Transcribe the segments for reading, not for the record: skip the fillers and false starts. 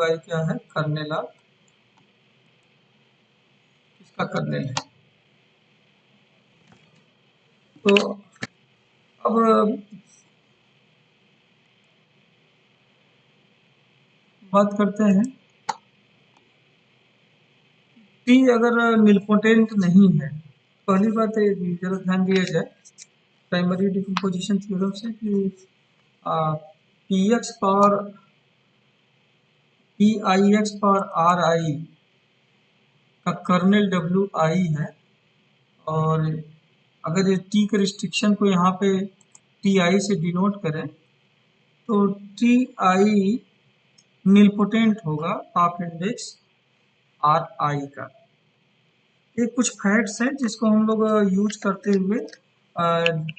WI क्या है, kernel of, इसका कर्नेल है। तो अब बात करते हैं, टी अगर निलपोटेंट नहीं है, पहली बात है जरा ध्यान दिया जाए प्राइमरी डिकम्पोजिशन थ्योरम से कि P x power P I x power R आई का कर्नेल डब्ल्यू आई है, और अगर ये टी के रिस्ट्रिक्शन को यहाँ पे टी आई से डिनोट करें तो टी आई निलपोटेंट होगा ऑफ इंडेक्स आर आई का। ये कुछ फैक्ट्स हैं जिसको हम लोग यूज करते हुए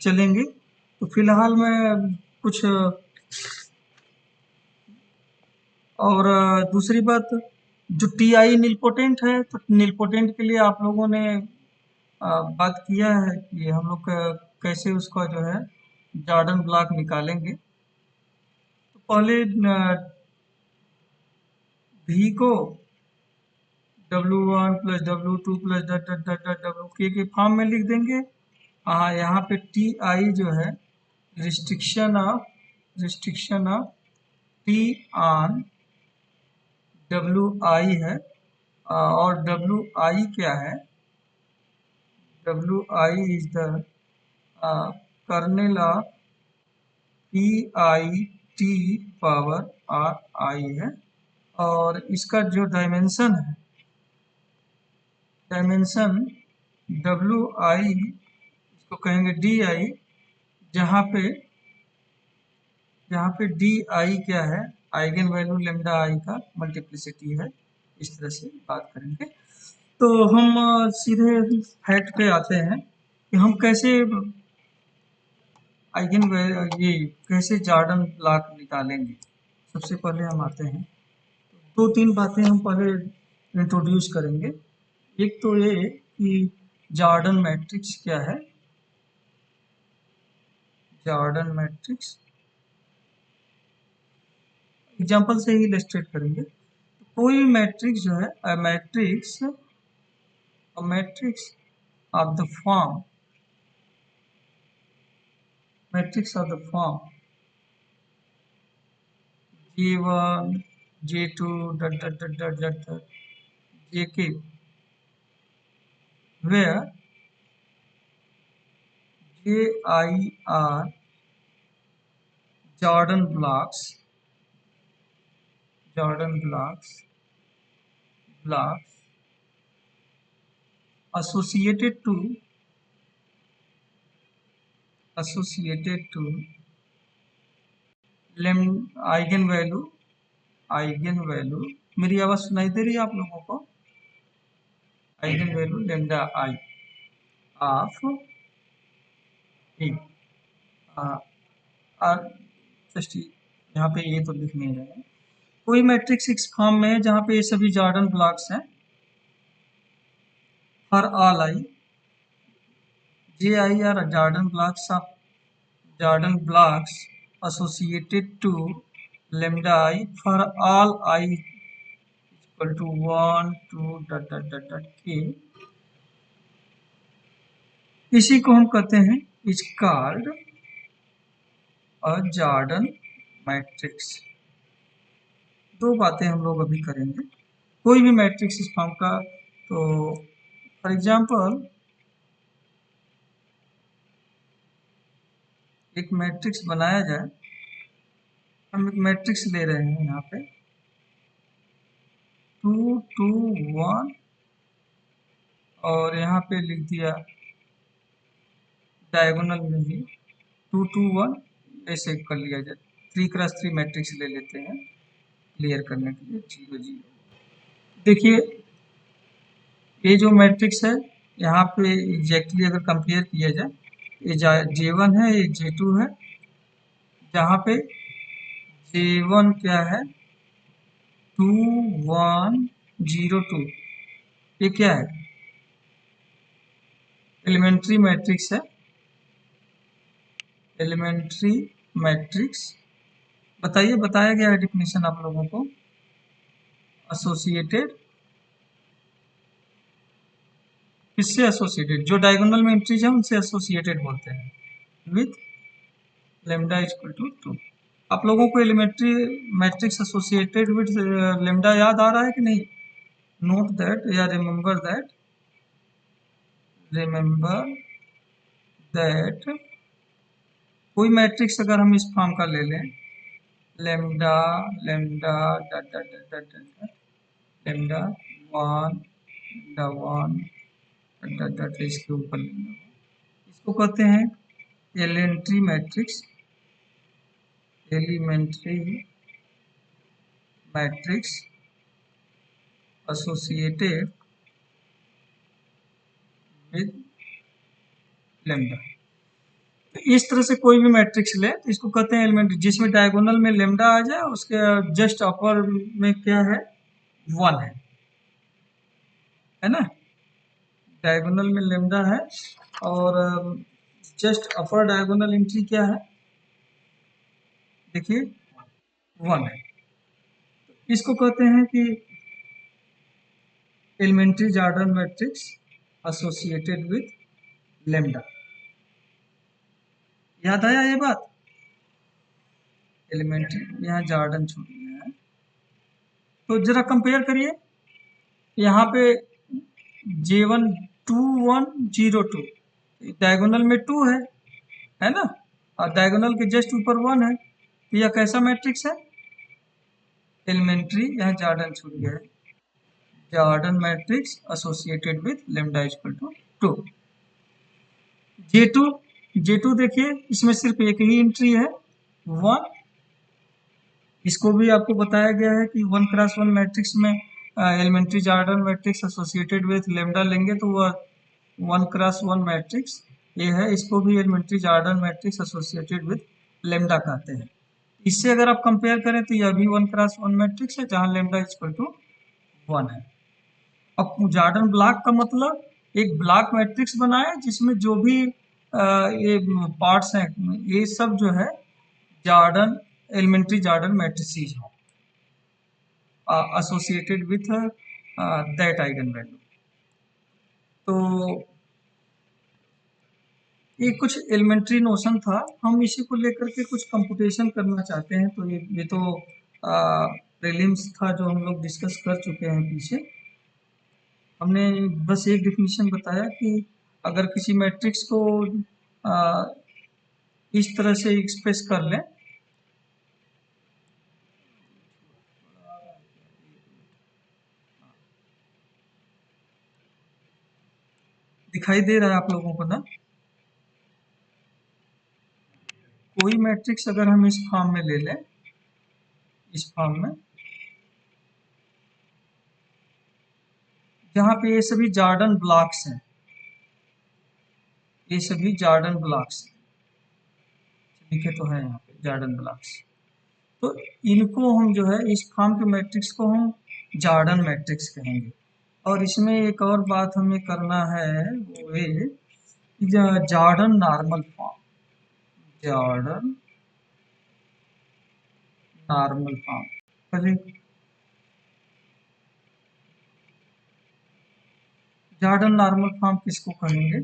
चलेंगे। तो फिलहाल मैं कुछ और दूसरी बात, जो टी आई निलपोटेंट है, तो निलपोटेंट के लिए आप लोगों ने बात किया है कि हम लोग कैसे उसका जो है जॉर्डन ब्लॉक निकालेंगे। तो पहले भी को W1 plus W2 plus dot dot dot dot W के फॉर्म में लिख देंगे। यहाँ पे टी आई जो है restriction of T on W I है, और डब्ल्यू आई क्या है, W I is the kernel of P I T power R I है। और इसका जो डायमेंशन है, डायमेंशन डब्ल्यू आई इसको कहेंगे डी आई, जहाँ पे डी आई क्या है, आइगन वैल्यू लेम्डा आई का मल्टीप्लिसिटी है। इस तरह से बात करेंगे। तो हम सीधे फैक्ट पे आते हैं कि हम कैसे आइगन ये कैसे जॉर्डन ब्लॉक निकालेंगे। सबसे पहले हम आते हैं, दो तीन बातें हम पहले इंट्रोड्यूस करेंगे। एक तो ये कि जॉर्डन मैट्रिक्स क्या है, जॉर्डन मैट्रिक्स एग्जांपल से ही इलस्ट्रेट करेंगे। कोई मैट्रिक्स जो है a matrix of the form J1 J2 dot dot dot dot dot dot JK, where JI are Jordan blocks associated to eigen value, मेरी आवाज सुनाई दे रही है आप लोगों को? Eigen value lambda I of A, just यहाँ पे ये तो लिख नहीं रहे हैं। कोई मैट्रिक्स इस फॉर्म में है जहाँ पे ये सभी जॉर्डन ब्लॉक्स हैं, for all I J I R Jordan blocks associated to lambda I for all I equal to 1 2 dot dot dot dot k। इसी को हम कहते हैं is called a Jordan matrix. दो बातें हम लोग अभी करेंगे। कोई भी मैट्रिक्स इस फॉर्म का, तो फॉर एग्जांपल एक मैट्रिक्स बनाया जाए, हम एक मैट्रिक्स ले रहे हैं यहाँ पे 2 2 1, और यहाँ पे लिख दिया डायगोनल में ही 2 2 1, ऐसे कर लिया जाए। 3x3 मैट्रिक्स ले लेते हैं क्लियर करने के लिए। 0 0, देखिए ये जो मैट्रिक्स है यहाँ पे एग्जैक्टली अगर कंपेयर किया जाए, ये J1 है, ये J2 है, जहाँ पे J1 क्या है 2 1 0 2, ये क्या है एलिमेंट्री मैट्रिक्स है, एलिमेंट्री मैट्रिक्स। बताइए, बताया गया है डिफिनेशन आप लोगों को। एसोसिएटेड, किससे एसोसिएटेड, जो डायगोनल में एंट्रीज है उनसे एसोसिएटेड बोलते हैं, विथ लेमडा इक्वल टू 2। आप लोगों को elementary matrix associated with lambda याद आ रहा है कि नहीं? नोट दैट या रिमेंबर दैट कोई मैट्रिक्स अगर हम इस फॉर्म का ले लें, lambda lambda dot dot dot dot dot lambda one lambda one dot dot इसके ऊपर लेंगे, इसको कहते हैं elementary matrix, elementary matrix associated with lambda. इस तरह से कोई भी मैट्रिक्स ले तो इसको कहते हैं एलिमेंट्री, जिसमें डायगोनल में लेमडा आ जाए, उसके जस्ट अपर में क्या है, वन है ना, डायगोनल में लेमडा है और जस्ट अपर डायगोनल एंट्री क्या है, देखिए वन है। इसको कहते हैं कि elementary Jordan matrix associated with lambda. याद आया ये बात? एलिमेंट्री, यहाँ जॉर्डन छूट गया है, तो जरा कंपेयर करिए, यहाँ पे J1 2102 डायगोनल में 2 है ना, और डायगोनल के जस्ट ऊपर 1 है, तो यह कैसा मैट्रिक्स है, एलिमेंट्री, यहाँ जॉर्डन छूट गया है, Jordan matrix associated with lambda equal to 2। J2 देखिए, इसमें सिर्फ एक ही एंट्री है 1, इसको भी आपको बताया गया है कि 1x1 मैट्रिक्स में elementary Jordan matrix associated with lambda लेंगे तो वह 1x1 मैट्रिक्स ये है, इसको भी elementary Jordan matrix associated with lambda कहते हैं। इससे अगर आप कंपेयर करें तो यह भी 1x1 मैट्रिक्स है जहां लेमडा इक्वल टू 1 है। अब जॉर्डन ब्लॉक का मतलब एक ब्लॉक मैट्रिक्स बनाए जिसमें जो भी ये पार्ट्स हैं ये सब जो है जॉर्डन एलिमेंट्री जॉर्डन मैट्रिसेस हो associated with that eigen value. तो ये कुछ एलिमेंट्री नोशन था, हम इसी को लेकर के कुछ कंप्यूटेशन करना चाहते हैं। तो ये तो प्रीलिम्स था जो हम लोग डिस्कस कर चुके हैं पीछे। हमने बस एक डिफिनीशन बताया कि अगर किसी मैट्रिक्स को आ, इस तरह से एक्सप्रेस कर लें, दिखाई दे रहा है आप लोगों को ना, कोई मैट्रिक्स अगर हम इस फॉर्म में ले लें, इस फॉर्म में जहाँ पे ये सभी जॉर्डन ब्लॉक्स हैं, ये सभी जॉर्डन ब्लॉक्स लिखे तो है यहाँ पे जॉर्डन ब्लॉक्स, तो इनको हम जो है इस फॉर्म के मैट्रिक्स को हम जॉर्डन मैट्रिक्स कहेंगे। और इसमें एक और बात हमें करना है, वो ये Jordan normal form, Jordan normal form, पहले जॉर्डन नॉर्मल फॉर्म किसको कहेंगे,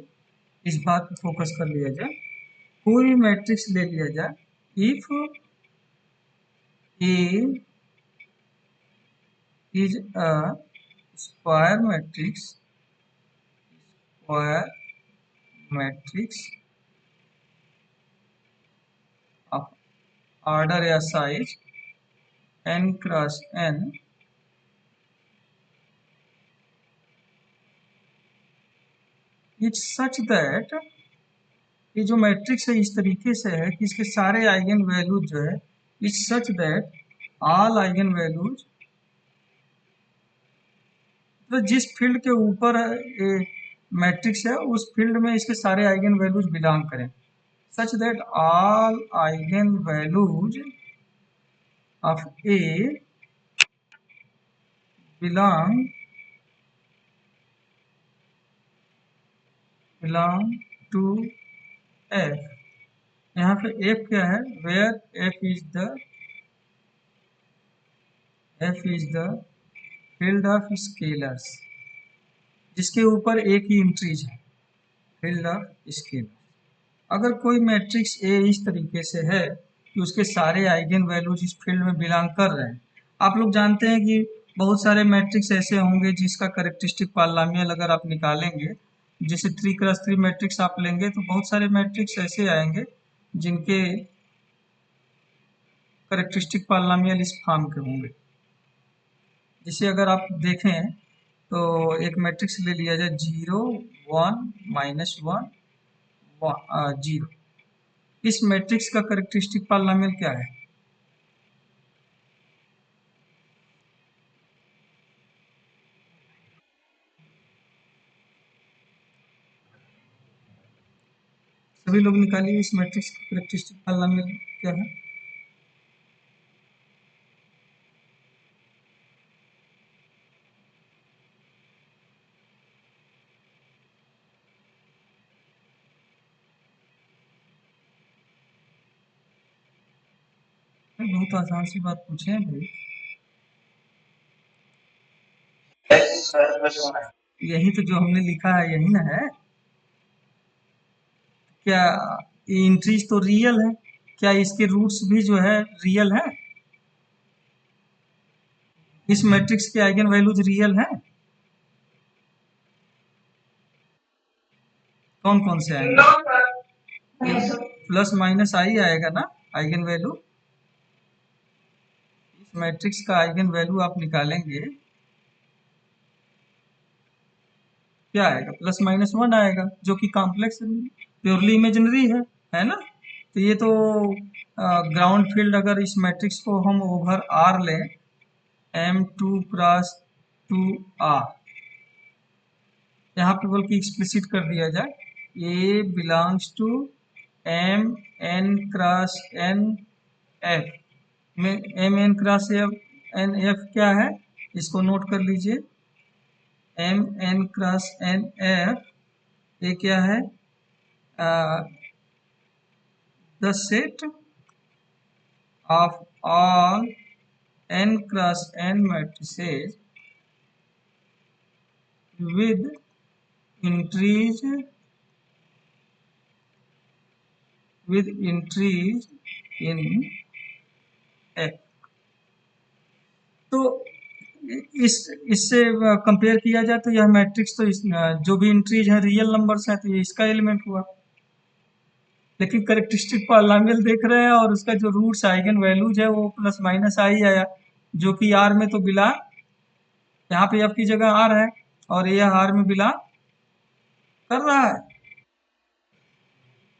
इस बात पर फोकस कर लिया जाए। कोई मैट्रिक्स ले लिया जाए, if A is a square matrix, square matrix of order या size n cross n, it's such that, ये जो मैट्रिक्स है इस तरीके से है कि इसके सारे आइगन वैल्यूज जो है, it's such that all eigen values, तो जिस फील्ड के ऊपर ये मैट्रिक्स है उस फील्ड में इसके सारे आइगन वैल्यूज बिलोंग करें, such that all eigen values of A belong to F. यहाँ पे एफ क्या है, where F is the field of scalars जिसके ऊपर एक ही इंट्रीज है, फील्ड ऑफ स्केलर। अगर कोई मैट्रिक्स ए इस तरीके से है कि उसके सारे आइगन वैल्यूज इस फील्ड में बिलोंग कर रहे हैं। आप लोग जानते हैं कि बहुत सारे मैट्रिक्स ऐसे होंगे जिसका कैरेक्टरिस्टिक पॉलिनोमियल अगर आप निकालेंगे, जैसे 3x3 मैट्रिक्स आप लेंगे तो बहुत सारे मैट्रिक्स ऐसे आएंगे जिनके कैरेक्टरिस्टिक पॉलिनोमियल इस फॉर्म के होंगे। जिसे अगर आप देखें तो एक मैट्रिक्स ले लिया जाए 0 1 -1 0। इस मैट्रिक्स का कैरेक्टरिस्टिक पॉलिनोमियल क्या है? सभी लोग निकालिए इस मैट्रिक्स का कैरेक्टरिस्टिक पॉलिनोमियल क्या है? बहुत आसान सी बात पूछे हैं भाई। यही तो जो हमने लिखा है यही ना है। क्या ये इंट्रीज तो रियल है? क्या इसके रूट्स भी जो है रियल है? इस मैट्रिक्स के आइगन वैल्यूज रियल हैं? कौन कौन से आएंगे? प्लस माइनस आई आएगा ना आइगन वैल्यू। इस मैट्रिक्स का आइगन वैल्यू आप निकालेंगे, क्या आएगा? प्लस माइनस वन आएगा, जो कि कॉम्प्लेक्स प्योरली इमेजिनरी है ना? तो ये तो ग्राउंड फील्ड अगर इस मैट्रिक्स को हम ओवर आर लें, M2 × 2 R, यहाँ पे बल्कि एक्सप्लिसिट कर दिया जाए A belongs to M n×n में M n×n क्या है इसको नोट कर लीजिए। M n×n ये क्या है? The set of all n×n matrices with entries in F। तो इस इससे कंपेयर किया जाए तो यह मैट्रिक्स तो जो भी एंट्रीज है रियल नंबर्स हैं, तो ये इसका एलिमेंट हुआ। लेकिन करेक्टरिस्टिक पॉलिनोमियल देख रहे हैं और उसका जो रूट्स आइगन वैल्यूज है वो प्लस माइनस आई आया, जो कि आर में तो बिलोंग, यहाँ पे एफ की जगह आर है और ये आर में बिलोंग कर रहा है?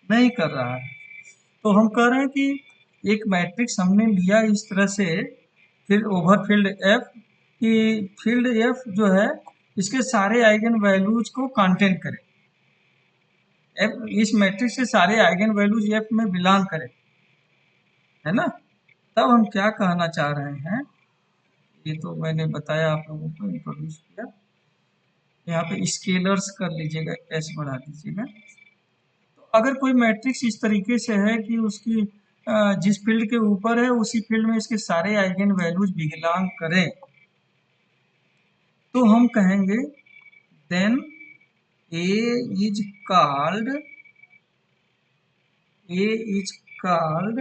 नहीं कर रहा है। तो हम कह रहे हैं कि एक मैट्रिक्स हमने लिया इस तरह से, फिर ओवर फील्ड एफ, कि फील्ड एफ जो है इसके सारे आइगन वैल्यूज को कंटेन करे। एफ इस मैट्रिक्स के सारे आइगन वैल्यूज एफ में बिलोंग करे, है ना? तब हम क्या कहना चाह रहे हैं, ये तो मैंने बताया आप लोगों को, इंट्रोड्यूस किया। यहाँ पे स्केलर्स कर लीजिएगा, एस बढ़ा दीजिएगा। तो अगर कोई मैट्रिक्स इस तरीके से है कि उसकी जिस फील्ड के ऊपर है उसी फील्ड में इसके सारे आइगन वैल्यूज बिलोंग करें, तो हम कहेंगे then A is called A is called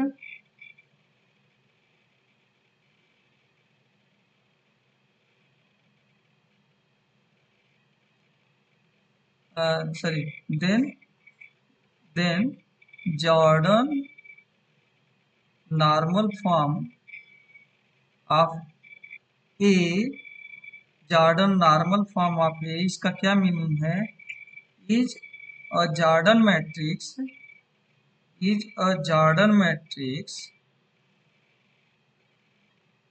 sorry, then Jordan normal form of A, Jordan normal form of A, इसका क्या मीनिंग है? Is a Jordan matrix, is a Jordan matrix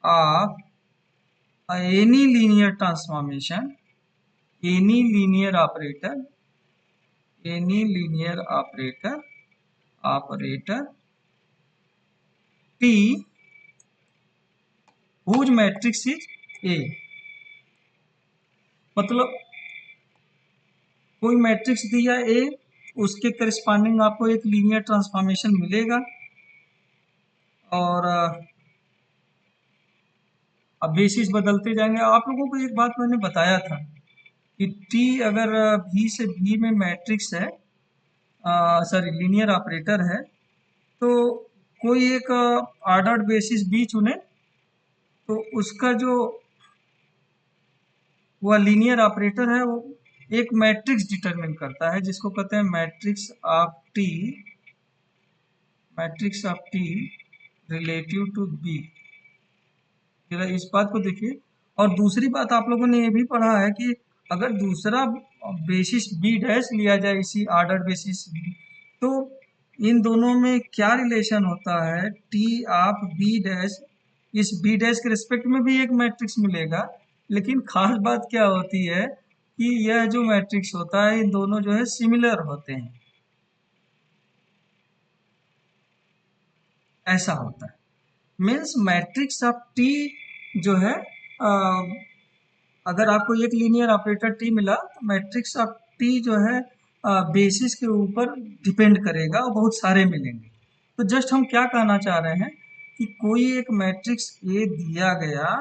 of any linear transformation, any linear operator, any linear operator operator T whose matrix is A। मतलब कोई matrix दिया ए, उसके corresponding आपको एक linear transformation मिलेगा, और अब बेसिस बदलते जाएंगे। आप लोगों को एक बात मैंने बताया था कि टी अगर भी से भी में मैट्रिक्स है, सॉरी लीनियर ऑपरेटर है, तो कोई एक ऑर्डर्ड बेसिस बी चुने, तो उसका जो वह लीनियर ऑपरेटर है वो एक मैट्रिक्स डिटरमिन करता है जिसको कहते हैं matrix of T relative to B. जरा इस बात को देखिए। और दूसरी बात आप लोगों ने ये भी पढ़ा है कि अगर दूसरा बेसिस बी डैश लिया जाए इसी ऑर्डर बेसिस बी, तो इन दोनों में क्या रिलेशन होता है, टी ऑफ बी डैश, इस बी डैश के रिस्पेक्ट में भी एक मैट्रिक्स मिलेगा, लेकिन खास बात क्या होती है कि यह जो मैट्रिक्स होता है इन दोनों जो है सिमिलर होते हैं, ऐसा होता है। मीन्स मैट्रिक्स ऑफ टी जो है, अगर आपको एक लीनियर ऑपरेटर टी मिला तो मैट्रिक्स ऑफ टी जो है बेसिस के ऊपर डिपेंड करेगा और बहुत सारे मिलेंगे। तो जस्ट हम क्या कहना चाह रहे हैं कि कोई एक मैट्रिक्स ए दिया गया,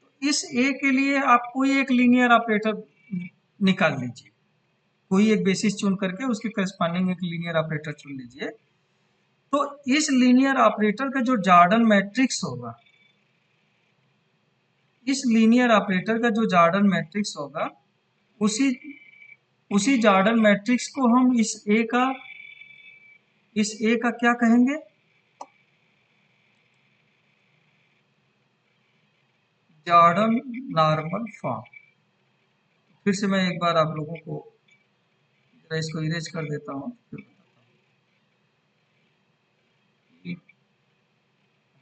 तो इस ए के लिए आप कोई एक लीनियर ऑपरेटर निकाल लीजिए, कोई एक बेसिस चुन करके उसके करस्पॉन्डिंग एक लीनियर ऑपरेटर चुन लीजिए। तो इस लीनियर ऑपरेटर का जो जॉर्डन मैट्रिक्स होगा, इस लीनियर ऑपरेटर का जो जॉर्डन मैट्रिक्स होगा, उसी उसी जॉर्डन मैट्रिक्स को हम इस ए का क्या कहेंगे, जॉर्डन नॉर्मल फॉर्म। फिर से मैं एक बार आप लोगों को जरा इसको इरेज कर देता हूँ, फिर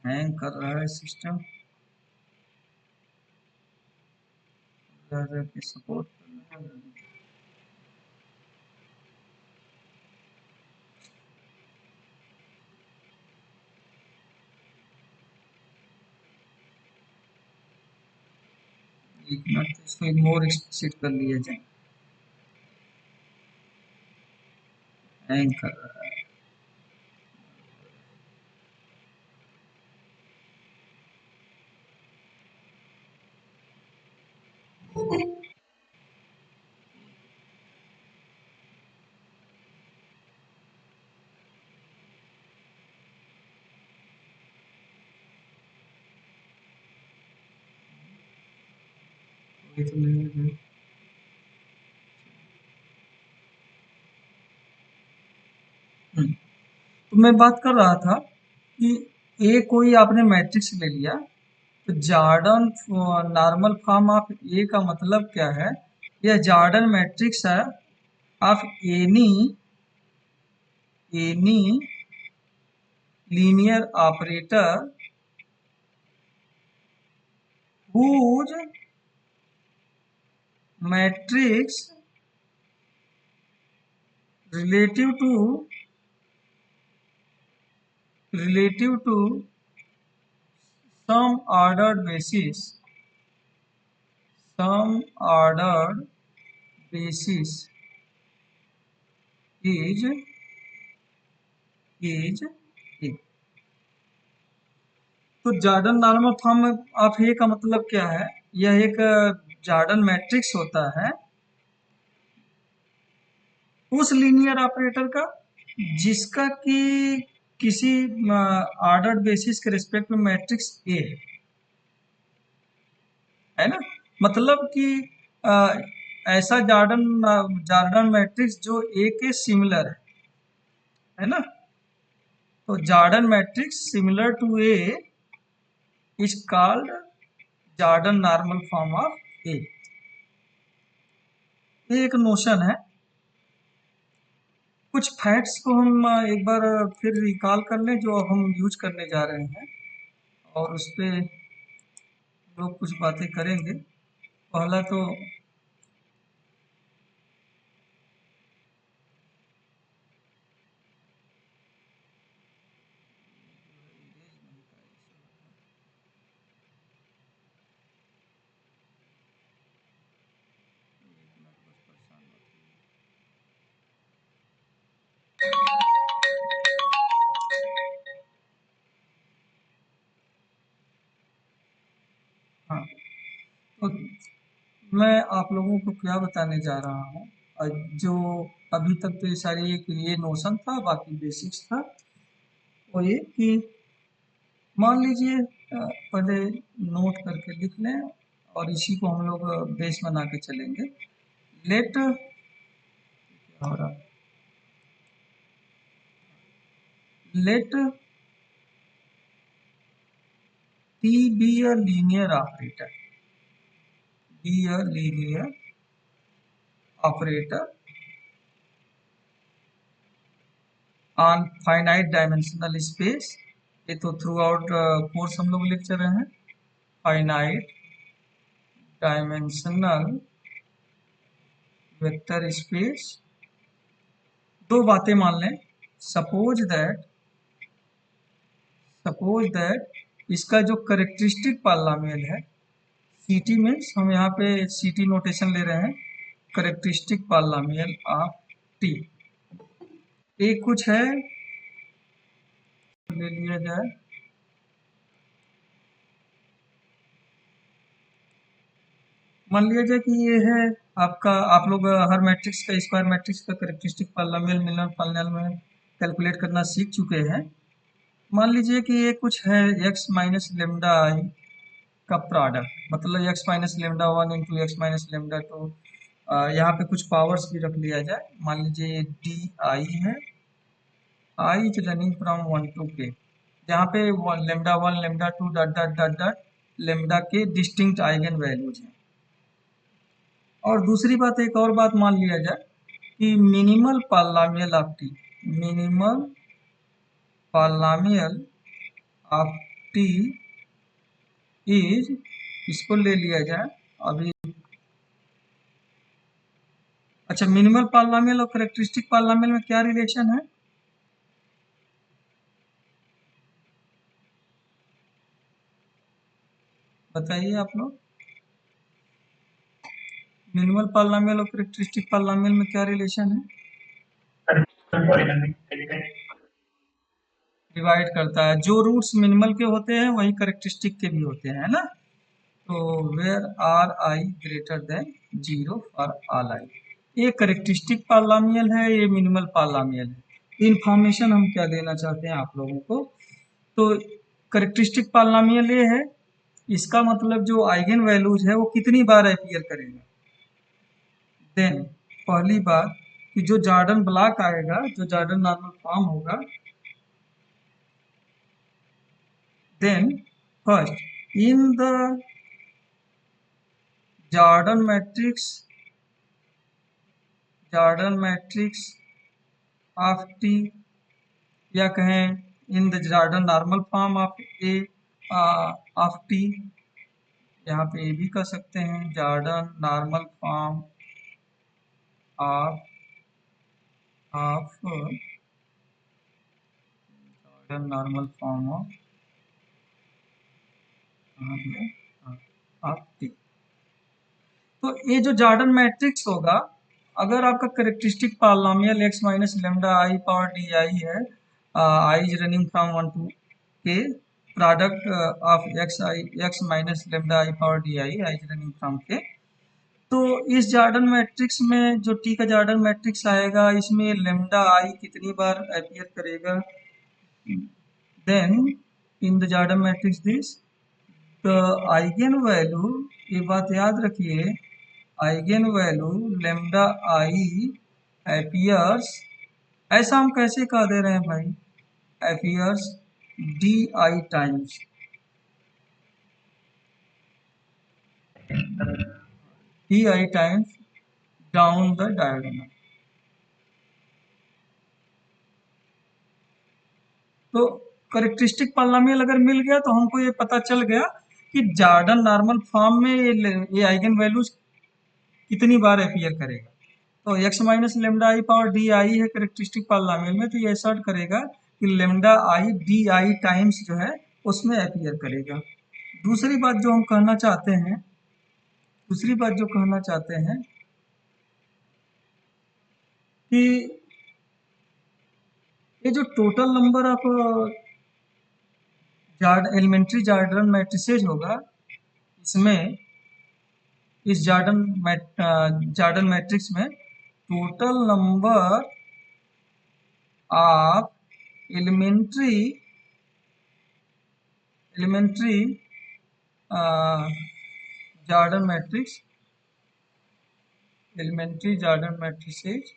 हैंग कर रहा है सिस्टम, सपोर्ट करना है। एक मिनट, तो इसको इग्नोर एक्सप्लिसिट कर लिया जाए, हैंग कर रहा है। ये तो नहीं, तो मैं बात कर रहा था कि ए कोई आपने मैट्रिक्स ले लिया, तो जॉर्डन नॉर्मल फॉर्म ऑफ ए का मतलब क्या है, यह जॉर्डन मैट्रिक्स है of any linear operator whose matrix relative to relative to some ordered basis, some ordered basis is A। तो जॉर्डन नॉर्मल फॉर्म ऑफ ए का मतलब क्या है, यह एक जॉर्डन मैट्रिक्स होता है उस लीनियर ऑपरेटर का जिसका कि किसी ऑर्डर्ड बेसिस के रिस्पेक्ट में मैट्रिक्स ए है ना, मतलब कि अ, ऐसा जॉर्डन जॉर्डन मैट्रिक्स जो ए के सिमिलर है ना। तो Jordan matrix similar to A is called Jordan normal form of A. ये एक नोशन है। कुछ फैक्ट्स को हम एक बार फिर रिकॉल कर लें जो हम यूज करने जा रहे हैं, और उस पे लोग कुछ बातें करेंगे। पहला तो हाँ, तो मैं आप लोगों को क्या बताने जा रहा हूँ, जो अभी तक तो ये सारी एक ये नोशन था, बाकी बेसिक्स था। वो ये कि मान लीजिए पहले नोट करके लिख लें और इसी को हम लोग बेस बना के चलेंगे। लेट क्या हो रहा है, late T be a linear operator, be a linear operator on finite dimensional space। ये तो थ्रू आउट कोर्स हम लोग लेक्चर रहे हैं। Finite dimensional vector space. दो बातें मान लें। सपोज दैट इसका जो करेक्टरिस्टिक पॉलीनोमियल है, सीटी में हम यहाँ पे सीटी नोटेशन ले रहे हैं, करेक्टरिस्टिक पॉलीनोमियल ऑफ टी। एक कुछ है, ले लिया जाए मान लिया जाए कि ये है आपका, आप लोग हर मैट्रिक्स का, स्क्वायर मैट्रिक्स का characteristic polynomial Miller polynomial calculate करना सीख चुके हैं। मान लीजिए कि ये कुछ है x माइनस लेमडा आई का प्रोडक्ट, मतलब x minus lambda one into x minus lambda two. यहाँ पे कुछ पावर्स भी रख लिया जाए। मान लीजिए ये डी आई है, I is running from one to K, जहाँ पे lambda one lambda two dot dot dot dot lambda K distinct eigenvalues हैं। और दूसरी बात, एक और बात मान लिया जाए कि minimal polynomial of T, minimal polynomial of T is, इसको ले लिया जाए अभी। अच्छा, मिनिमल पॉलीनोमियल और कैरेक्टरिस्टिक पॉलीनोमियल में क्या रिलेशन है, बताइए आप लोग। मिनिमल पॉलीनोमियल और कैरेक्टरिस्टिक पॉलीनोमियल में क्या रिलेशन है? डिवाइड करता है। जो रूट्स मिनिमल के होते हैं वही कैरेक्टरिस्टिक के भी होते हैं, है ना। तो where are i greater than zero for all i, ये कैरेक्टरिस्टिक पॉलीनोमियल है, ये मिनिमल पॉलीनोमियल है। इन्फॉर्मेशन हम क्या देना चाहते हैं आप लोगों को, तो कैरेक्टरिस्टिक पॉलीनोमियल ये है, इसका मतलब जो आइगन वैल्यूज है वो कितनी बार अपीयर करेगा। देन पहली बात कि जो जॉर्डन ब्लॉक आएगा, जो जॉर्डन नॉर्मल फॉर्म होगा, then first in the Jordan matrix, Jordan matrix of T, या कहें in the Jordan normal form of A of T, यहाँ पे ये भी कह सकते हैं Jordan normal form of Jordan normal form of T. तो ये जो जॉर्डन मैट्रिक्स होगा, अगर आपका characteristic polynomial x minus lambda I power D I है, I is running from one to के, product of x minus lambda I power D I, I is running from के। तो इस जॉर्डन मैट्रिक्स में जो टी का Jordan matrix आएगा, इसमें लेमडा आई कितनी बार अपीयर करेगा, then in the Jordan matrix this the eigen value, ये बात याद रखिए, eigen value lambda i appears, ऐसा हम कैसे कह दे रहे हैं भाई, appears d i times, d i times down the diagonal. तो करेक्टरिस्टिक पॉलीनोमियल अगर मिल गया तो हमको ये पता चल गया कि जॉर्डन नॉर्मल फॉर्म में ये आइगन वैल्यूज कितनी बार अपीयर करेगा। तो x minus lambda I power D I है करेक्टरिस्टिक पॉलीनोमियल में, तो ये असर्ट करेगा कि lambda I D i times जो है उसमें अपीयर करेगा। दूसरी बात जो हम कहना चाहते हैं, दूसरी बात जो कहना चाहते हैं कि ये जो total number of elementary Jordan matrices होगा, इसमें इस जॉर्डन मैट्रिक्स में total number of elementary Jordan matrix elementary Jordan matrices,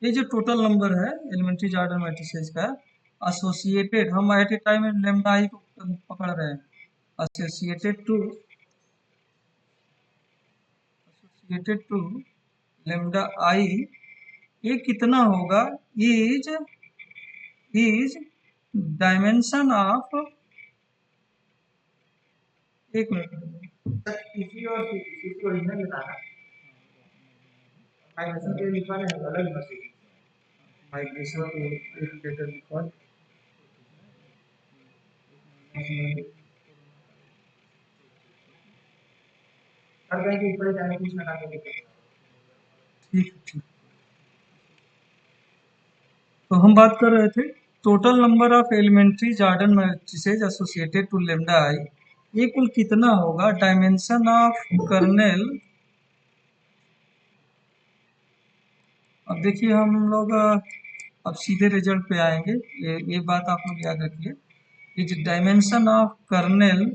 ये जो टोटल नंबर है एलिमेंट्री जॉर्डन मैट्रिसेज का एसोसिएटेड, हम at a time lambda i को पकड़ रहे हैं, एसोसिएटेड टू लेम्डा आई, ये कितना होगा, इज डायमेंशन ऑफ, एक मिनट इसी और इसी को ओरिजिनल बताना माइग्रेशन के लिखवाने हैं अलग यूनिवर्सिटी माइग्रेशन को एक लेटर लिखवा, हर कहीं के ऊपर जाने कुछ ना कुछ ठीक। तो हम बात कर रहे थे total number of elementary Jordan matrices associated to lambda I, ये कुल कितना होगा, डायमेंशन ऑफ कर्नेल। अब देखिए हम लोग अब सीधे रिजल्ट पे आएंगे, ये बात आप लोग याद रखिए, is dimension of kernel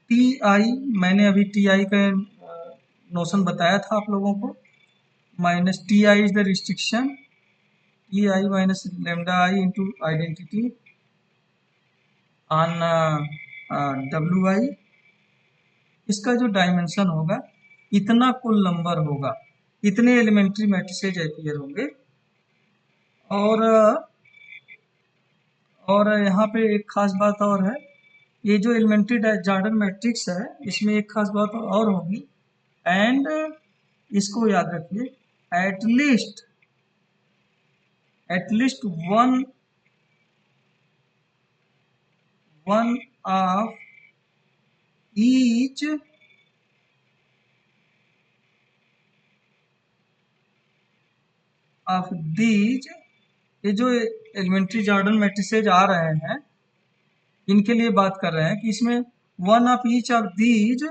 T I, मैंने अभी टी आई का नोशन बताया था आप लोगों को, minus T I is the restriction, T I minus lambda I into identity on W आई, इसका जो डायमेंशन होगा इतना कुल नंबर होगा, इतने एलिमेंट्री मैट्रिसेज अपीयर होंगे। और यहाँ पे एक खास बात और है, ये जो एलिमेंट्री जॉर्डन मैट्रिक्स है इसमें एक खास बात और होगी, एंड इसको याद रखिए, at least one of each of these, ये जो एलिमेंट्री जॉर्डन मैट्रिसेज आ रहे हैं इनके लिए बात कर रहे हैं कि इसमें one of each of these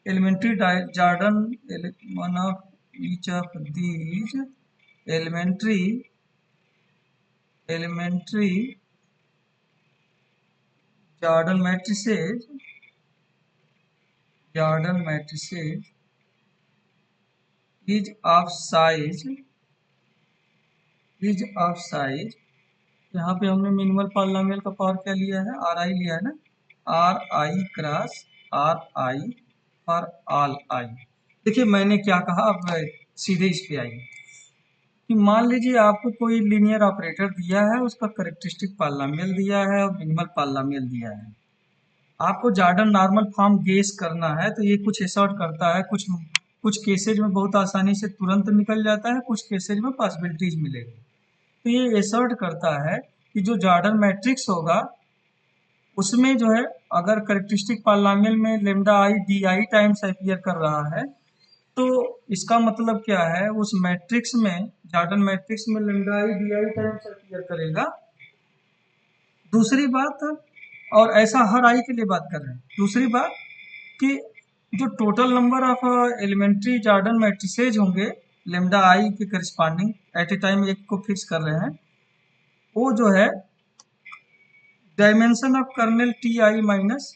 elementary Jordan, one of each of these elementary Jordan matrices is of size, यहाँ पे हमने मिनिमल पॉलिनोमियल का पावर क्या लिया है, आर आई लिया है ना, are I cross R I for all आई। देखिए मैंने क्या कहा, अब सीधे इस पे आइए कि मान लीजिए आपको कोई लीनियर ऑपरेटर दिया है, उसका करेक्टरिस्टिक पॉलिनोमियल दिया है और मिनिमल पॉलिनोमियल दिया है, आपको जॉर्डन नॉर्मल फॉर्म गेस करना है, तो ये कुछ ऐसा करता है, कुछ केसेज में बहुत आसानी से तुरंत निकल जाता है, कुछ केसेज में पॉसिबिलिटीज मिलेगी। तो ये एसर्ट करता है कि जो जॉर्डन मैट्रिक्स होगा उसमें जो है अगर करेक्टरिस्टिक पॉलिनोमियल में lambda I D i times appear कर रहा है, तो इसका मतलब क्या है, उस मैट्रिक्स में जॉर्डन मैट्रिक्स में lambda I D i times appear करेगा। दूसरी बात, और ऐसा हर आई के लिए बात कर रहे हैं, दूसरी बात कि जो total number of elementary Jordan matrices होंगे लेम्डा आई के करस्पॉन्डिंग एट ए टाइम एक को फिक्स कर रहे हैं, वो जो है dimension of kernel T I minus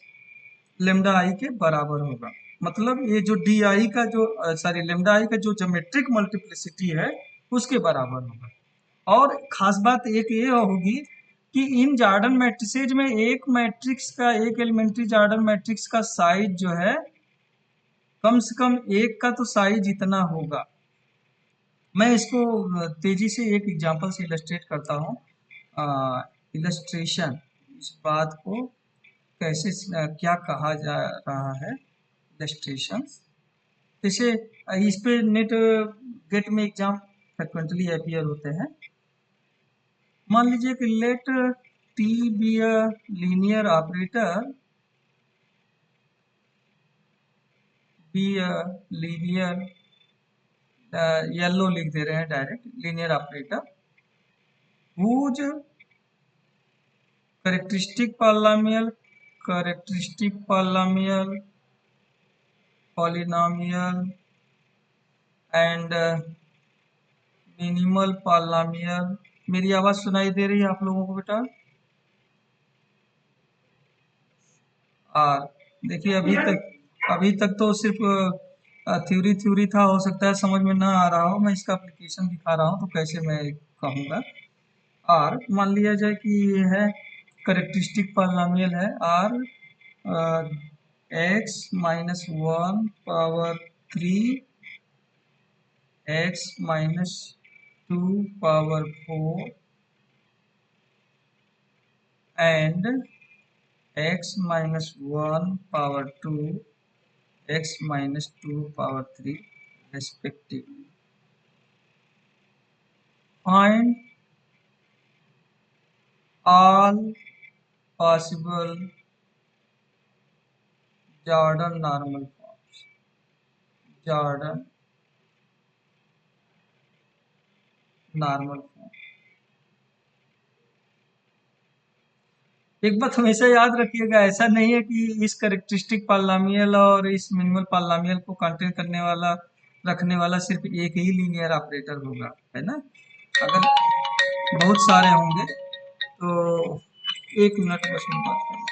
lambda आई के बराबर होगा। मतलब ये जो डी आई का जो लेमडा आई का जो ज्योमेट्रिक मल्टीप्लिसिटी है उसके बराबर होगा। और खास बात एक ये होगी कि इन जॉर्डन मैट्रिसेज में एक मैट्रिक्स का, एक एलिमेंट्री जॉर्डन मैट्रिक्स का साइज जो है कम से कम एक का तो साइज इतना होगा। मैं इसको तेजी से एक एग्जांपल से इलस्ट्रेट करता हूँ, इलस्ट्रेशन इस बात को कैसे क्या कहा जा रहा है, इलस्ट्रेशन जैसे इस पे नेट गेट में एग्जाम फ्रिक्वेंटली अपीयर होते हैं। मान लीजिए कि let T be a linear operator, linear येलो लिख दे रहे हैं direct, linear operator whose characteristic polynomial characteristic polynomial and minimal polynomial। मेरी आवाज सुनाई दे रही है आप लोगों को बेटा? और देखिए अभी तक तो सिर्फ थ्योरी था, हो सकता है समझ में ना आ रहा हो, मैं इसका एप्लीकेशन दिखा रहा हूँ तो कैसे मैं कहूँगा। और मान लिया जाए कि ये है करेक्टरिस्टिक पॉलिनोमियल है are x minus one power 3 x minus 2 power 4 and x minus 1 power 2 x minus 2 power 3 respectively। Find all possible Jordan normal forms। Jordan normal form। एक बात हमेशा याद रखिएगा, ऐसा नहीं है कि इस करेक्टरिस्टिक पॉलिनोमियल और इस मिनिमल पॉलिनोमियल को कंटेन करने वाला रखने वाला सिर्फ एक ही लीनियर ऑपरेटर होगा, है ना। अगर बहुत सारे होंगे तो 1 मिनट बस में बात करना।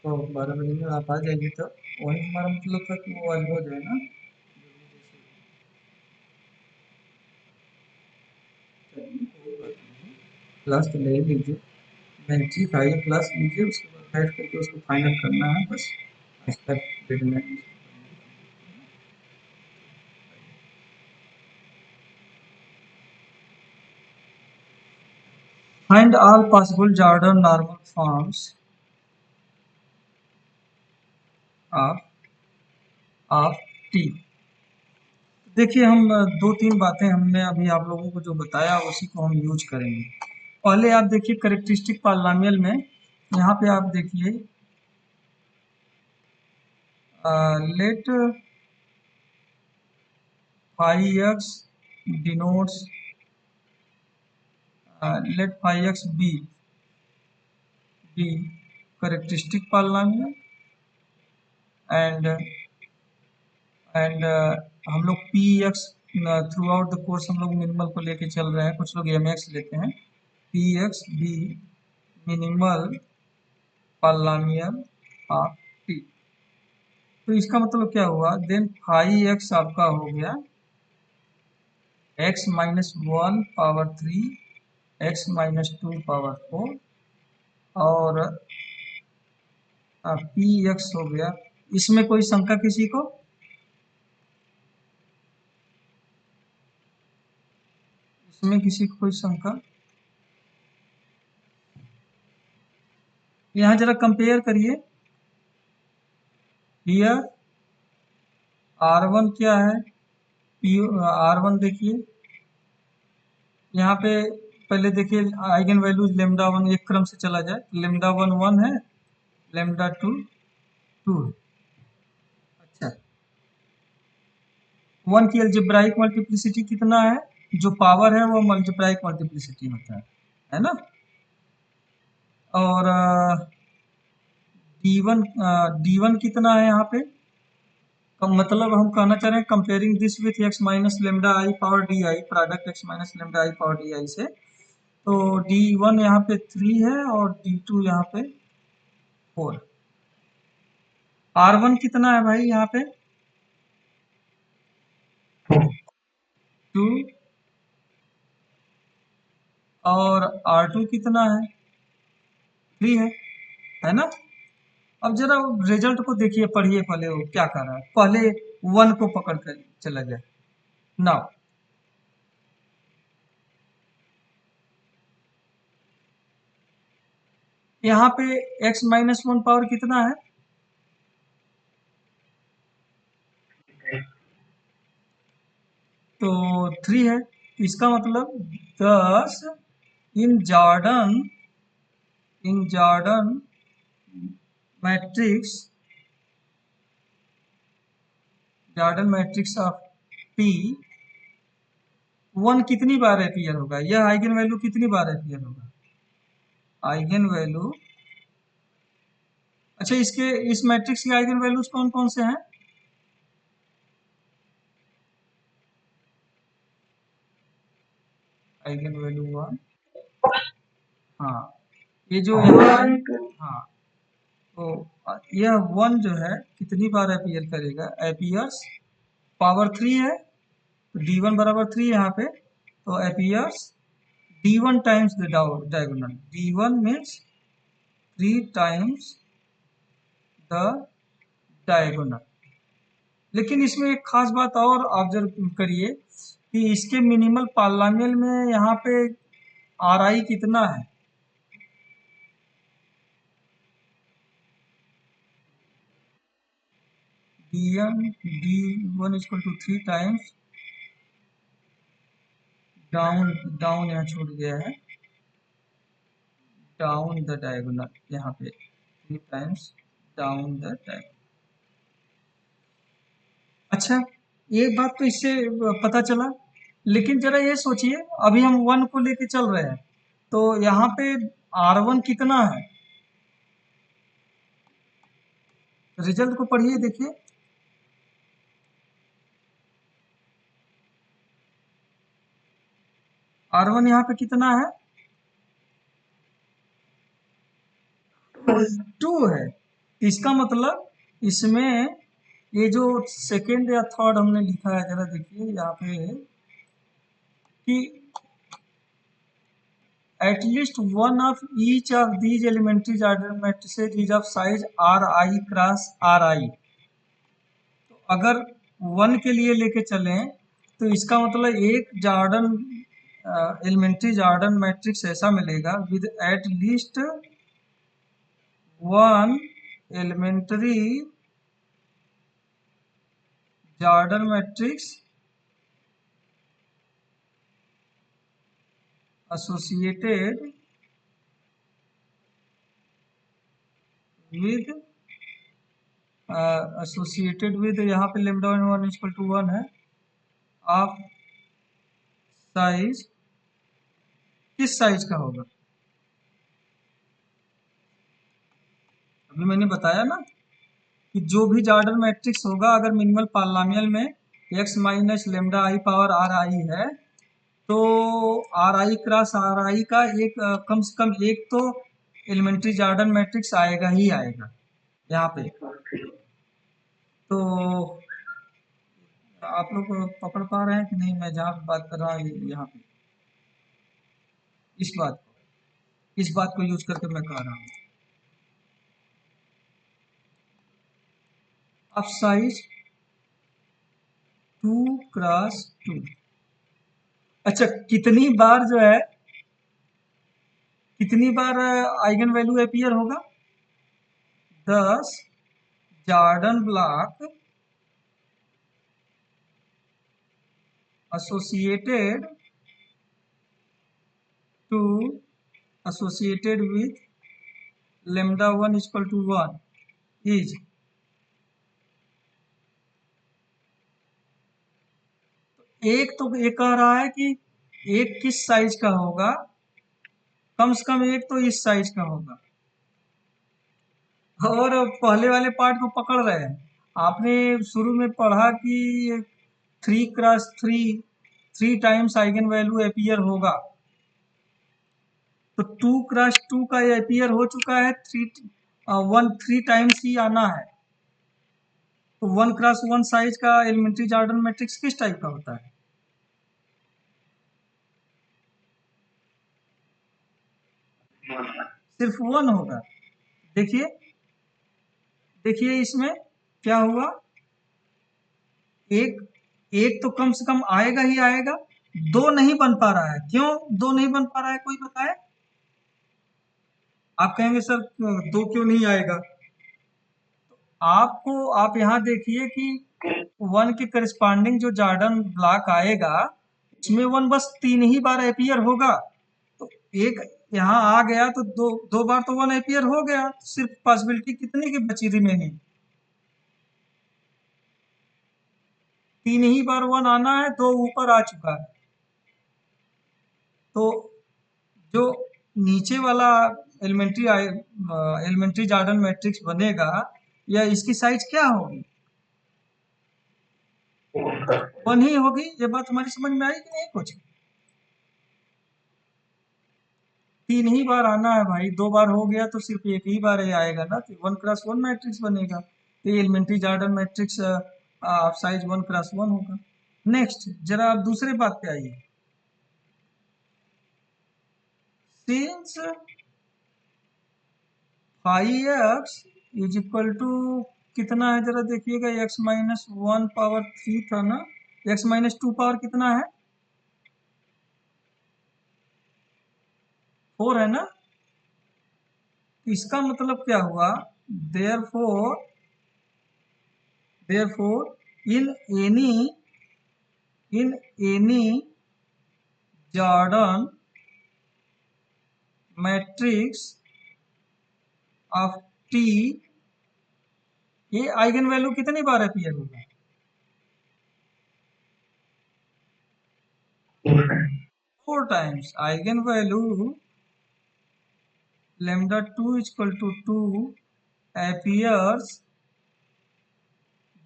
तो 12 बजे में आप आ जाइए, तो वही हमारा मतलब था कि वो आज हो जाए ना। क्लास तो ले लीजिए, बेंची खाइए, क्लास लीजिए, उसके बाद बैठ करके उसको फाइनल करना है बस। आज तक deadline find all possible Jordan normal forms of T. देखिए हम 2-3 बातें हमने अभी आप लोगों को जो बताया उसी को हम यूज करेंगे। पहले आप देखिए करेक्टरिस्टिक पॉलिनोमियल में, यहाँ पे आप देखिए late phi x denotes let phi x be characteristic polynomial and हम लोग P x through out the course हम लोग मिनिमल को लेके चल रहे हैं, कुछ लोग एम एक्स लेते हैं। P x be minimal polynomial of T. तो इसका मतलब क्या हुआ, देन फाई एक्स आपका हो गया x minus 1 power 3 x minus 2 power 4 और पी एक्स हो गया। इसमें कोई शंका किसी को? इसमें किसी को कोई शंका? यहाँ जरा कंपेयर करिए, हियर R1 क्या है, R1 देखिए यहाँ पे, पहले देखिए आइगन वैल्यूज लेमडा 1 एक क्रम से चला जाए, लेमडा 1 1 है, लेमडा 2 2 है। अच्छा, 1 की अलजेब्राइक मल्टीप्लिसिटी कितना है, जो पावर है वो मल्टीप्लाइक मल्टीप्लिसिटी होता है ना। और D1 कितना है यहाँ पे, मतलब हम कहना चाह रहे हैं comparing this with x minus lambda I power D I, product x minus lambda I power D आई से, तो D1 यहाँ पे 3 है और D2 यहाँ पे 4। R1 कितना है भाई यहाँ पे 2 और R2 कितना है 3 है ना। अब जरा रिजल्ट को देखिए, पढ़िए पहले वो क्या कर रहा है, पहले 1 को पकड़ कर चला जाए। नाउ यहाँ पे x माइनस 1 पावर कितना है, तो 3 है। इसका मतलब 10 in Jordan matrix of P one कितनी बार अपीयर होगा, यह आइगन वैल्यू कितनी बार अपीयर होगा, आइगन वैल्यू। अच्छा, इसके इस मैट्रिक्स के आइगन वैल्यूज कौन कौन से हैं? आइगन वैल्यू 1, हाँ ये जो यहाँ है, हाँ तो यह 1 जो है कितनी बार अपीयर करेगा, अपीयर्स पावर 3 है, तो d1 बराबर 3 यहाँ पे, तो appears d1 times the diagonal, d1 means 3 times the diagonal. लेकिन इसमें एक खास बात और ऑब्जर्व करिए कि इसके मिनिमल पॉलिनॉमियल में यहाँ पे आर आई कितना है, d1 equal to 3 times down, down यहाँ छूट गया है, डाउन द डायगोनल, यहाँ पे 3 टाइम्स डाउन द डायगोनल। अच्छा, एक बात तो इससे पता चला, लेकिन जरा ये सोचिए अभी हम 1 को लेके चल रहे हैं, तो यहाँ पे R1 कितना है, रिजल्ट को पढ़िए देखिए, R1 यहाँ पे कितना है, 2 है। इसका मतलब इसमें ये जो सेकेंड या थर्ड हमने लिखा है, जरा देखिए यहाँ पे कि at least one of each of these elementary Jordan matrices is of size Ri cross Ri। तो अगर 1 के लिए लेके चलें तो इसका मतलब एक जॉर्डन एलिमेंट्री जॉर्डन मैट्रिक्स ऐसा मिलेगा with at least one elementary Jordan matrix associated with यहाँ पे लेमडा 1 इक्वल टू 1 है, ऑफ साइज, किस साइज का होगा, अभी मैंने बताया ना कि जो भी जॉर्डन मैट्रिक्स होगा अगर मिनिमल पॉलिनॉमियल में x minus lambda I power R I है, तो आर आई क्रॉस आर आई का एक कम से कम एक तो एलिमेंट्री जॉर्डन मैट्रिक्स आएगा ही आएगा यहाँ पे। तो आप लोग पकड़ पा रहे हैं कि नहीं, मैं जहाँ बात कर रहा हूँ यहाँ पे इस बात को यूज करके मैं कह रहा हूँ, अब साइज 2 क्रॉस 2। अच्छा, कितनी बार जो है, कितनी बार आइगन वैल्यू अपीयर होगा, 10 Jordan block associated to associated with lambda 1 equal to 1 is, एक तो ये कह रहा है कि एक किस साइज का होगा, कम से कम एक तो इस साइज का होगा, और पहले वाले पार्ट को पकड़ रहे हैं। आपने शुरू में पढ़ा कि 3 cross 3 times eigen value appear होगा, तो 2 क्रॉस 2 का ये अपीयर हो चुका है, 3 टाइम्स ही आना है। तो 1 क्रॉस 1 साइज का एलिमेंट्री जॉर्डन मैट्रिक्स किस टाइप का होता है, सिर्फ 1 होगा। देखिए देखिए इसमें क्या हुआ, एक एक तो कम से कम आएगा ही आएगा, 2 नहीं बन पा रहा है, क्यों 2 नहीं बन पा रहा है, कोई बताए। आप कहेंगे सर 2 क्यों नहीं आएगा, आपको आप यहाँ देखिए कि 1 के करस्पॉन्डिंग जो जॉर्डन ब्लॉक आएगा उसमें 1 बस 3 ही बार अपीयर होगा, तो एक यहाँ आ गया तो दो बार तो 1 अपीयर हो गया, सिर्फ पॉसिबिलिटी कितनी की बची रिमेनिंग, 3 ही बार 1 आना है, 2 ऊपर आ चुका है, तो जो नीचे वाला एलिमेंट्री जॉर्डन मैट्रिक्स बनेगा, या इसकी साइज क्या होगी? 1 ही होगी। ये बात हमारी समझ में आई कि नहीं कुछ? 3 ही बार आना है भाई, 2 बार हो गया तो सिर्फ एक ही बार ही आएगा ना, तो 1x1 मैट्रिक्स बनेगा। तो ये elementary Jordan matrix size 1x1 होगा। नेक्स्ट जरा आप दूसरे बात पे आइए। Since five x is equal to कितना है जरा देखिएगा, x-1 पावर 3 था ना, x-2 पावर कितना है? 4 है ना। इसका मतलब क्या हुआ? Therefore in any Jordan matrix of T, ये आइगन वैल्यू कितनी बार अपीयर होगा? 4 times. Eigenvalue λ2 equal to 2 appears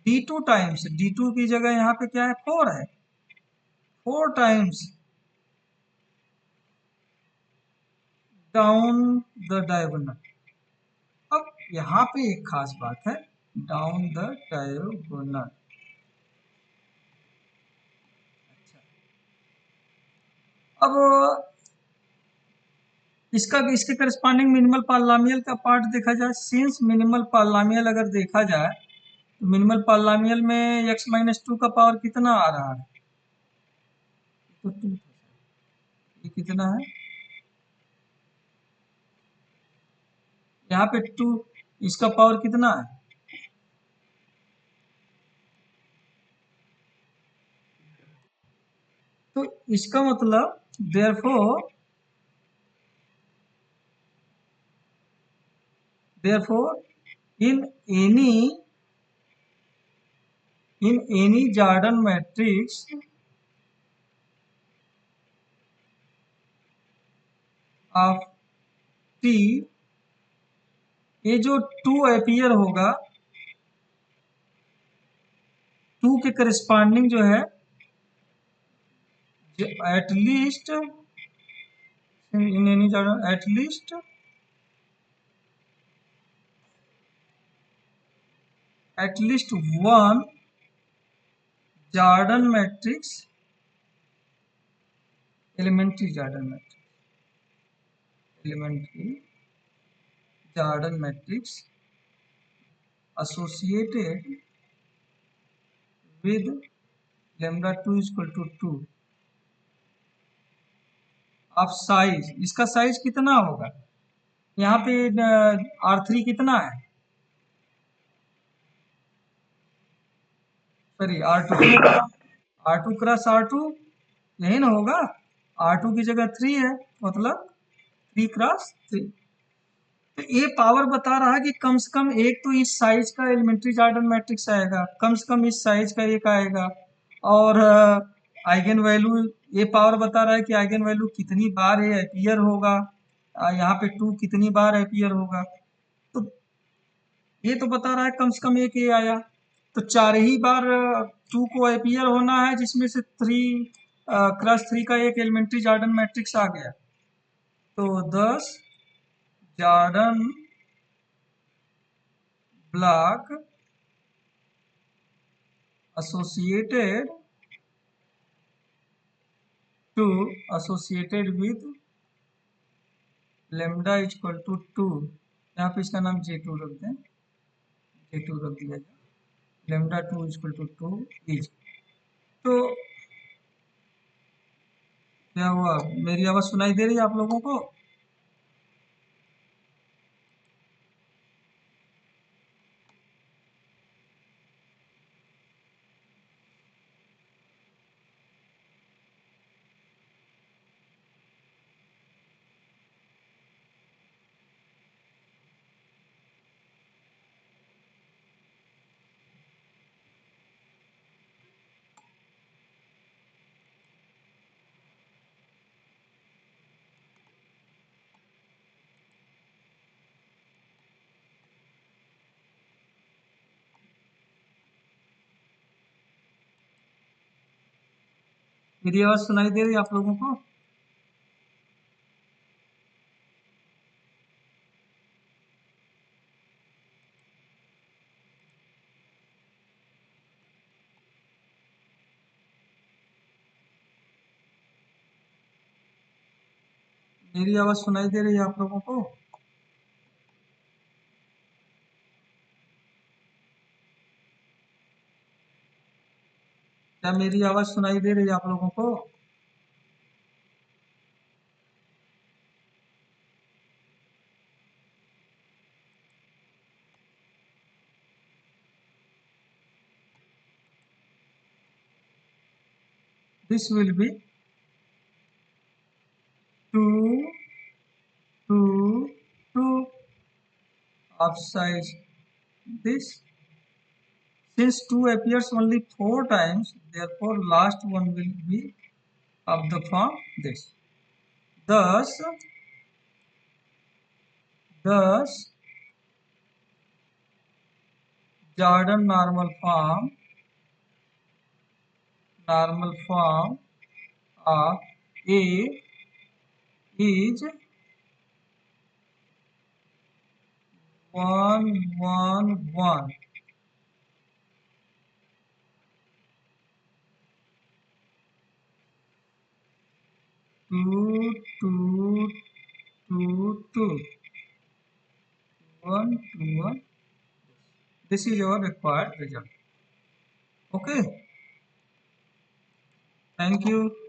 d2 times. d2 की जगह यहाँ पे क्या है? 4 है। 4 टाइम्स डाउन द डायगोनल। अब यहाँ पे एक खास बात है, डाउन द डायगोनल। अब इसके करस्पॉन्डिंग मिनिमल पॉलिनॉमियल का पार्ट देखा जाए। सिंस मिनिमल पॉलिनॉमियल अगर देखा जाए तो मिनिमल पॉलिनॉमियल में x-2 का पावर कितना आ रहा है? तो 2, ये कितना है? यहाँ पे 2, इसका पावर कितना है? तो इसका मतलब therefore in any Jordan matrix of T, ये जो 2 अपीयर होगा, 2 के करस्पॉन्डिंग जो है at least in any Jordan at least 1 Jordan matrix, elementary Jordan matrix associated with λ2 equal to 2 of size. इसका साइज कितना होगा? यहाँ पे R3 कितना है? सॉरी R2 क्रॉस R2 यही ना होगा। R2 की जगह 3 है, मतलब 3x3। तो ये पावर बता रहा है कि कम से कम एक तो इस साइज का एलिमेंट्री जॉर्डन मैट्रिक्स आएगा, कम से कम इस साइज का एक आएगा। और आइगन वैल्यू, ये पावर बता रहा है कि आइगन वैल्यू कितनी बार ये अपीयर होगा। यहाँ पे 2 कितनी बार अपीयर होगा। तो ये तो बता रहा है कम से कम एक ये आया। तो 4 ही बार 2 को अपीयर होना है, जिसमें से 3x3 का एक एलिमेंट्री जॉर्डन मैट्रिक्स आ गया। तो 10 Jordan block associated with lambda equal to 2। यहाँ पे इसका नाम J2 रख दें, J2 रख दिया जाए। λ2 इक्वल टू 2 इज। तो क्या हुआ? मेरी आवाज सुनाई दे रही है आप लोगों को? मेरी आवाज सुनाई दे रही है आप लोगों को? मेरी आवाज सुनाई दे रही है आप लोगों को? क्या मेरी आवाज सुनाई दे रही है आप लोगों को? This will be 2, 2, 2 of size this. Since 2 appears only 4 times, therefore last one will be of the form this. Thus Jordan normal form of A is 1, 1, 1. Two, two, two, two. 1, 2, 1. This is your required result. Okay. Thank you.